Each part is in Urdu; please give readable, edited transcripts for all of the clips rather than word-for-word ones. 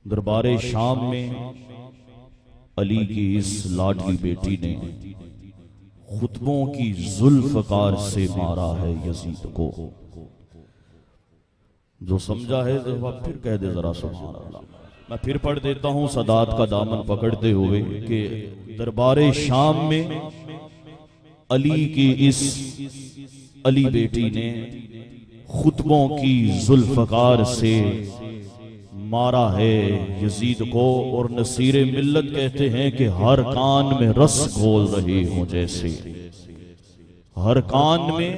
دربار شام میں علی کی اس لاڈلی بیٹی نے خطبوں کی ذوالفقار سے مارا ہے یزید کو. جو سمجھا ہے پھر کہہ دے ذرا سبحان اللہ. میں پھر پڑھ دیتا ہوں سادات کا دامن پکڑتے ہوئے کہ دربار شام میں علی کی اس علی بیٹی نے خطبوں کی ذوالفقار سے مارا ہے یزید کو. اور نصیر ملت کہتے ہیں کہ ہر کان میں رس گھول رہے ہوں جیسے، ہر کان میں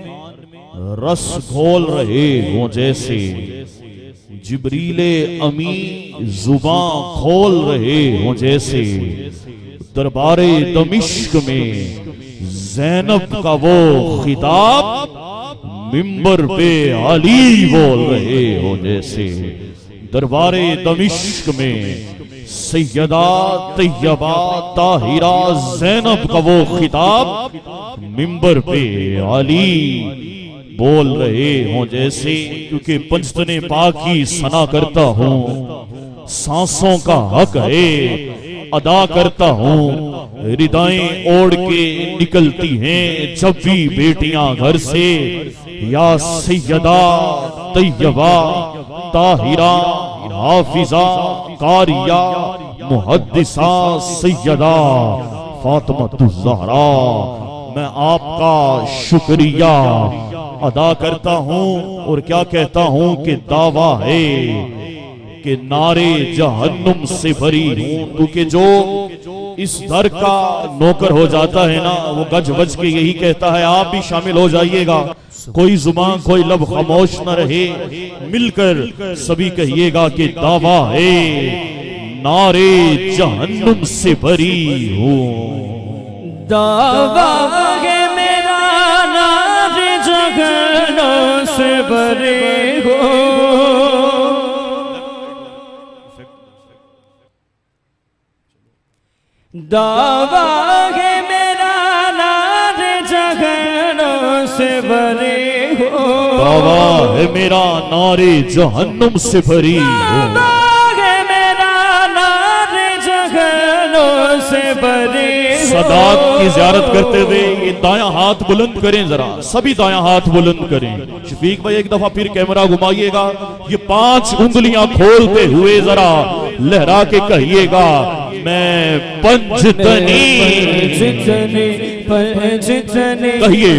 رس گھول رہے ہوں جیسے، جبریل امی زباں کھول رہے ہوں جیسے. دربار دمشق میں زینب کا وہ خطاب منبر پہ علی بول رہے ہوں جیسے. دربار دمشق میں سیدہ طیبہ طاہرہ زینب کا وہ خطاب منبر پہ علی بول رہے ہوں جیسے. کیونکہ پنجتن پاک کی ثنا کرتا ہوں، سانسوں کا حق ہے ادا کرتا ہوں. ردائیں اوڑھ کے نکلتی ہیں جب بھی بیٹیاں گھر سے. یا سیدہ طیبہ طاہرہ حافظہ قاریہ محدثہ سیدہ فاطمہ الزہرا، میں آپ کا شکریہ ادا کرتا ہوں. اور کیا کہتا ہوں کہ دعویٰ ہے کہ نارے جہنم سے بھری ہوں. کیونکہ جو اس در کا نوکر ہو جاتا ہے نا، وہ گج بج کے یہی کہتا ہے آپ بھی شامل ہو جائیے گا. کوئی زبان کوئی لب خاموش نہ رہے، مل کر سبھی کہیے گا کہ دعویٰ ہے نارے جہنم سے بھری ہوں. دعویٰ ہے میرا نارے جہنم سے بھری ہوں. دعویٰ ہے میرا نارے جہنم سے بھری ہوں. دعویٰ ہے میرا نارے جہنم سے بھری ہوں. دعویٰ ہے میرا نارے جہنم سے بھری ہوں. سادات کی زیارت کرتے ہوئے یہ دایاں ہاتھ بلند کریں ذرا، سبھی دایاں ہاتھ بلند کریں. شفیق بھائی ایک دفعہ پھر کیمرہ گھمائیے گا. یہ 5 انگلیاں کھولتے ہوئے ذرا لہرا کے کہیے گا میں پنجتنی کہیے.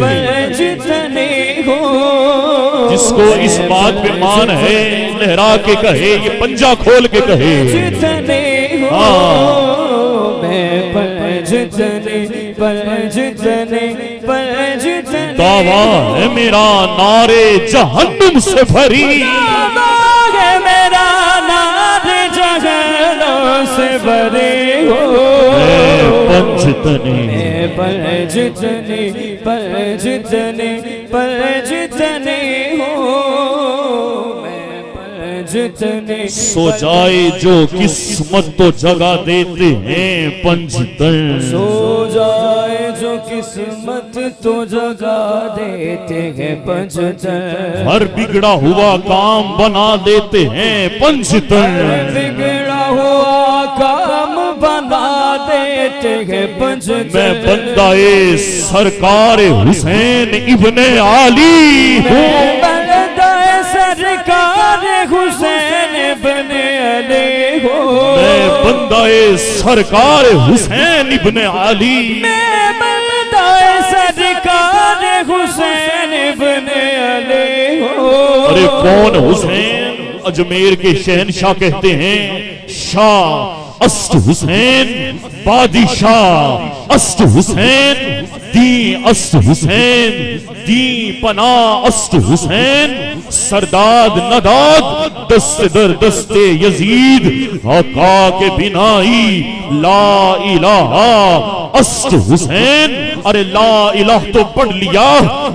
جس کو اس بات پہ مان ہے لہرا کے کہے، یہ پنجہ کھول کے کہے. دعویٰ ہے میرا نارے جہنم سے بھری. میرا نارے جہنم سے بھری ہو. پنجتنی پنجتنی پنجتنی پنجتنی ہو. پنجتنی سو جائے جو قسمت تو جگہ دیتے ہیں پنجتن. سو جائے جو قسمت تو جگہ دیتے ہیں پنجتن. ہر بگڑا ہوا کام بنا دیتے ہیں پنجتن. بگڑا ہوا کام بنا دیتے ہیں پنجتن. میں بندہ سرکار حسین ابن علی ہوں. بندہ سرکار حسین ابن علی ہوں. میں بندہ سرکار حسین ابن علی. میں بندہ سرکار حسین ابن علی ہوں. ارے کون حسین؟ اجمیر کے شہنشاہ کہتے ہیں شاہ است حسین، بادشاہ است حسین، دی است حسین، دی پناہ است حسین، سرداد نداد دست در دست یزید، آقا کے بنائی لا الہ است حسین. ارے لا الہ تو پڑھ لیا،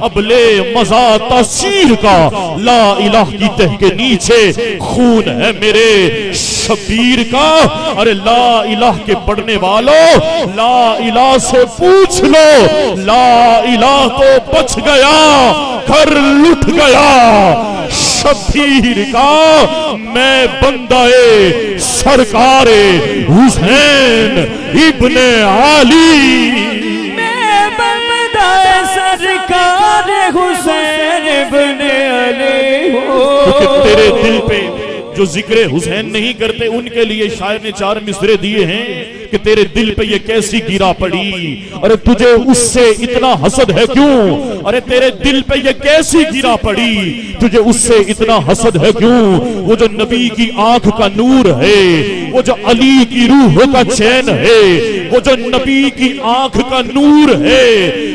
اب لے مزہ تاثیر کا. لا الہ کی تہ کے نیچے خون ہے میرے شبیر کا. ارے لا الہ کے پڑھنے والوں لا الہ سے پوچھ لو، لا الہ تو بچ گیا، گھر لٹ گیا. شبیر کا میں بندہ سرکار حسین ابن علی، میں بندہ سرکار حسین ابن علی ہوں۔ کیونکہ تیرے دل پہ جو ذکر حسین نہیں کرتے ان کے لیے شاعر نے 4 مصرے دیے ہیں کہ تیرے دل پہ یہ کیسی گرا پڑی، ارے تجھے اس سے اتنا حسد ہے کیوں؟ ارے تیرے دل پہ یہ کیسی گرا پڑی، تجھے اس سے اتنا حسد ہے کیوں؟ وہ جو نبی کی آنکھ کا نور ہے، وہ جو علی کی روح کا چین ہے، وہ جو نبی کی آنکھ کا نور ہے،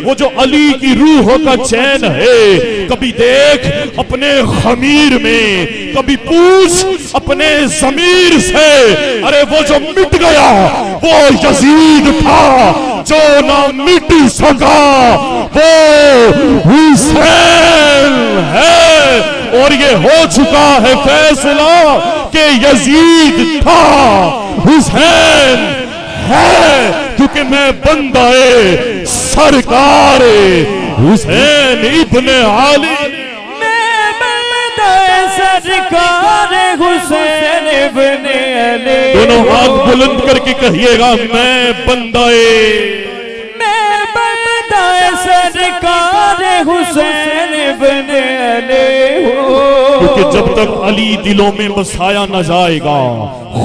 وہ جو علی کی روح کا چین ہے، کبھی دیکھ اپنے خمیر میں، کبھی پوچھ اپنے ضمیر سے، ارے وہ جو مٹ گیا وہ یزید تھا، جو نہ مٹ سکا وہ حسین ہے، اور یہ ہو چکا ہے فیصلہ کہ یزید تھا حسین ہے، کیونکہ میں بندہ سرکار حسین ابن علی، سرکار حسین ابن علی، دونوں ہاتھ بلند کر کے کہیے گا میں بندہ سرکار حسین ابن علی ہوں۔ کیونکہ جب تک علی دلوں میں بسایا نہ جائے گا،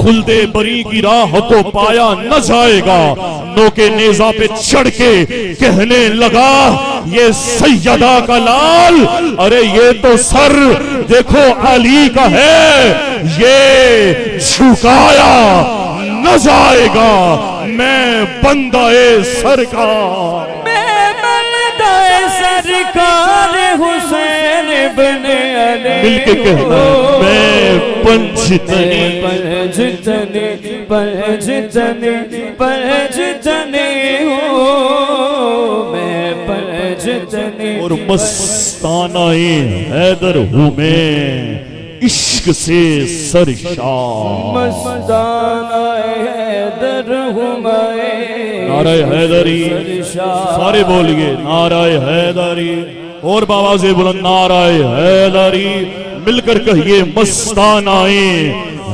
خلد بری کی راہ کو پایا نہ جائے گا، نوکے نیزہ پہ چڑھ کے کہنے لگا یہ سیدہ کا لال، ارے یہ تو سر دیکھو علی کا ہے، یہ جھکایا نہ جائے گا، میں بندہ سرکار، سرکار حسین ابن علی، مل کے کہنا میں پنجتنی ہوں، میں پنجتنی، اور مستانہ حیدر ہوں میں عشق سے سرشار، مستانہ حیدر ہوں میں، نعرہ حیدری سارے بولیے، نعرہ حیدری، اور بآواز بلند نعرہ حیدری، مل کر کہیے مستانہ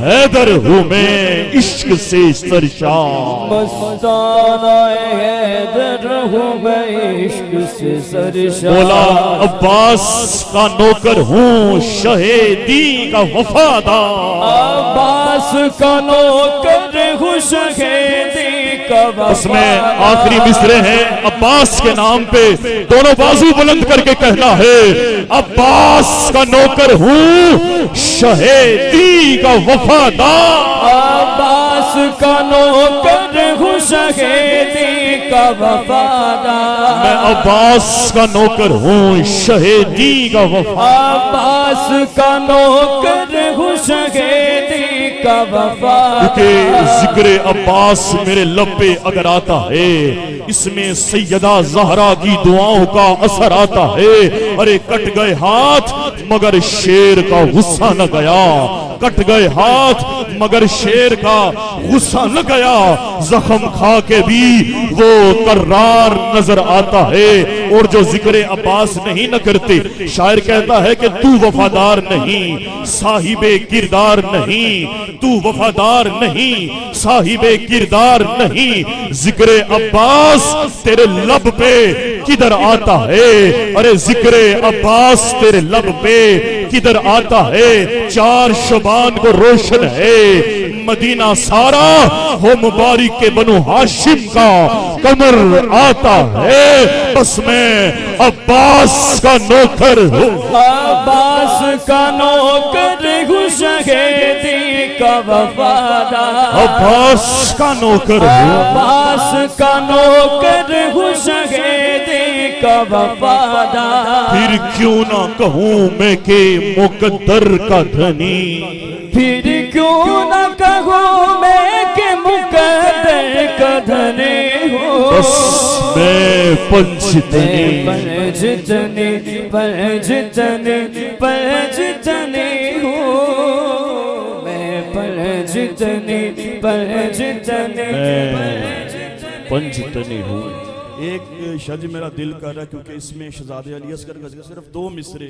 حیدر ہوں میں عشق سے سرشار، مستانہ حیدر ہوں میں عشق سے سرشار، مولا عباس کا نوکر ہوں شہیدی کا وفادار، عباس کا نوکر ہوں شہیدی کا وفادار، اس میں آخری مصرے ہیں عباس کے نام پہ، دونوں بازو بلند کر کے کہنا ہے عباس کا نوکر ہوں شہیدی کا وفادار، عباس کا نوکر ہوں شہیدی کا وفادار، میں عباس کا نوکر ہوں شہیدی کا وفادار، عباس کا نوکر ہوں شہیدی کا وفادار، کیونکہ ذکر عباس میرے لب پہ اگر آتا ہے اس میں سیدہ زہرا کی دعاؤں کا اثر آتا ہے، ارے کٹ گئے ہاتھ مگر شیر کا غصہ نہ گیا، کٹ گئے ہاتھ مگر شیر کا غصہ نہ گیا، زخم کھا کے بھی وہ کرار نظر آتا ہے، اور جو ذکر عباس نہیں نہ کرتے، شاعر کہتا ہے کہ تو وفادار نہیں، صاحب کردار نہیں، تو وفادار نہیں، صاحب کردار نہیں، ذکر عباس تیرے لب پہ کدھر آتا ہے، ارے ذکر عباس تیرے لب پہ کدھر آتا ہے، 4 شعبان کو روشن ہے مدینہ سارا، ہو مبارک کے بنو ہاشم کا قمر آتا ہے، بس میں عباس کا نوکر ہوں، عباس کا نوکر ہوں شہیدی کا وفادار، عباس کا نوکر ہوں، عباس کا نوکر ہوں شہیدی کا وفادار، پھر کیوں نہ کہوں میں کہ مقدر کا دھنی، پھر کیوں نہ کہوں میں کہ مقدر کا دھنی ہوں، بس میں پنجتنی، پنجتنی ہوں، میں پنجتنی ہوں۔ ایک شج میرا دل کر رہا ہے کیونکہ اس میں شہزادے علی اصغر کا صرف 2 مصرے